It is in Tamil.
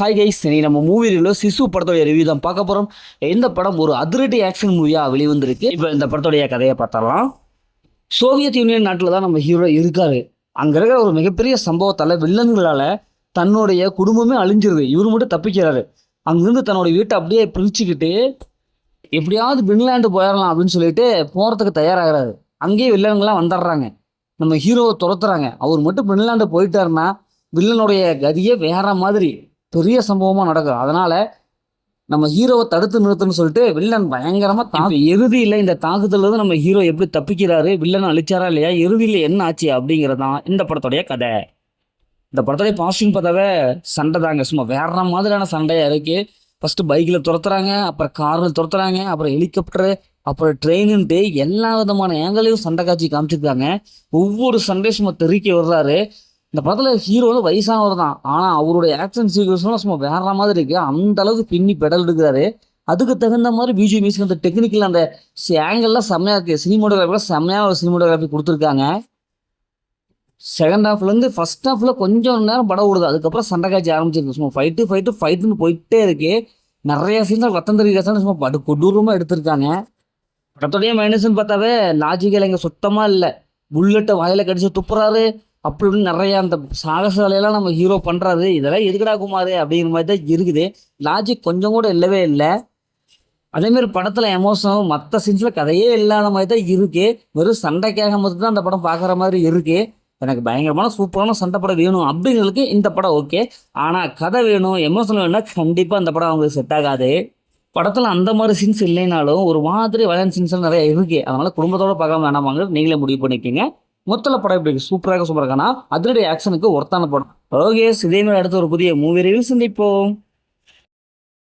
ஹாய் கைஸ், நீ நம்ம மூவி ரிவ்யூல சிசு படத்தோடைய ரிவ்யூ தான் பார்க்க போகிறோம். இந்த படம் ஒரு அதிரடி ஆக்ஷன் மூவியாக வெளிவந்திருக்கு. இப்போ இந்த படத்தோடைய கதையை பார்த்தரலாம். சோவியத் யூனியன் நாட்டில் தான் நம்ம ஹீரோ இருக்காரு. அங்கே இருக்கிற ஒரு மிகப்பெரிய சம்பவத்தால் வில்லன்களால் தன்னுடைய குடும்பமே அழிஞ்சிருது. இவர் மட்டும் தப்பிக்கிறாரு. அங்கேருந்து தன்னோட வீட்டை அப்படியே பிரிச்சுக்கிட்டு எப்படியாவது பின்லாண்டு போயிடலாம் அப்படின்னு சொல்லிட்டு போகிறதுக்கு தயாராகிறாரு. அங்கேயே வில்லன்கள்லாம் வந்துடுறாங்க. நம்ம ஹீரோவை துரத்துறாங்க. அவர் மட்டும் பின்லாண்டு போயிட்டாருன்னா வில்லனுடைய கதியே வேற மாதிரி பெரிய சம்பவமாக நடக்கும். அதனால நம்ம ஹீரோவை தடுத்து நிறுத்துன்னு சொல்லிட்டு வில்லன் பயங்கரமாக இறுதியில் இந்த தாக்குதல் நம்ம ஹீரோ எப்படி தப்பிக்கிறாரு, வில்லனை அழிச்சாரா இல்லையா, இறுதியில் என்ன ஆச்சு அப்படிங்கிறதான் இந்த படத்துடைய கதை. இந்த படத்துடைய பாசிட்டிவ் பார்த்தாவே சண்டை தாங்க, சும்மா வேற மாதிரியான சண்டையாக இருக்கு. ஃபர்ஸ்ட் பைக்கில் துரத்துறாங்க, அப்புறம் காரில் துரத்துறாங்க, அப்புறம் ஹெலிகாப்டரு, அப்புறம் ட்ரெயினுன்ட்டு எல்லா விதமான ஏங்களையும் சண்டை காட்சி காமிச்சிருக்காங்க. ஒவ்வொரு சண்டையும் சும்மா தெறிக்க வர்றாரு. இந்த படத்தில் ஹீரோ வந்து வயசானவர் தான், ஆனால் அவருடைய ஆக்ஷன் சீக்வன்ஸ்லாம் சும்மா வேற மாதிரி இருக்கு. அந்த அளவுக்கு பின்னி பெடல் எடுக்கிறாரு. அதுக்கு தகுந்த மாதிரி பிஜிஎம் மியூசிக், அந்த டெக்னிக்கல், அந்த ஆங்கிள்லாம் செம்மையாக இருக்குது. சினிமோட்டோகிராஃபிலாம் செம்மையான ஒரு சினிமோட்டோகிராஃபி கொடுத்துருக்காங்க. செகண்ட் ஹாஃப்லேருந்து ஃபர்ஸ்ட் ஹாஃபில் கொஞ்சம் நேரம் படம் விடுது. அதுக்கப்புறம் சண்டை காட்சி ஆரம்பிச்சிருக்கு. சும்மா ஃபைட்டுன்னு போயிட்டே இருக்கு. நிறைய சீன்ஸ் ரத்தம் தெரிவிக்காசன்னு சும்மா படு கொடூரமாக எடுத்திருக்காங்க. படத்துடைய மைனஸ்ன்னு பார்த்தாவே லாஜிக்கல் இங்கே சுத்தமாக இல்லை. புல்லட்டை வாயில் கடிச்சு துப்புறாரு. அப்படின்னு நிறைய அந்த சாகச வேலையெல்லாம் நம்ம ஹீரோ பண்ணுறாரு. இதெல்லாம் எதுக்கடா குமார் அப்படிங்கிற மாதிரி தான் இருக்குது. லாஜிக் கொஞ்சம் கூட இல்லவே இல்லை. அதேமாரி படத்தில் எமோஷனும் மற்ற சீன்ஸில் கதையே இல்லாத மாதிரி தான் இருக்குது. வெறும் சண்டைக்காக மட்டும் தான் அந்த படம் பார்க்குற மாதிரி இருக்குது. எனக்கு பயங்கரமான சூப்பரான சண்டை படம் வேணும் அப்படிங்கிறதுக்கு இந்த படம் ஓகே. ஆனால் கதை வேணும், எமோஷனல் வேணும்னா கண்டிப்பாக அந்த படம் அவங்களுக்கு செட் ஆகாது. படத்தில் அந்த மாதிரி சீன்ஸ் இல்லைனாலும் ஒரு மாதிரி வயலன்ஸ் சீன்ஸ் நிறைய இருக்குது. அதனால் குடும்பத்தோடு பார்க்காம வேணாமாங்க, நீங்களே முடிவு பண்ணிக்கோங்க. மொத்தத்தில் படம் எப்படி சூப்பராக அதிரடி ஆக்ஷனுக்கு ஒர்த்தான படம். ஓகே, இதே மாதிரி அடுத்த ஒரு புதிய மூவி ரிவ்யூ சந்திப்போம்.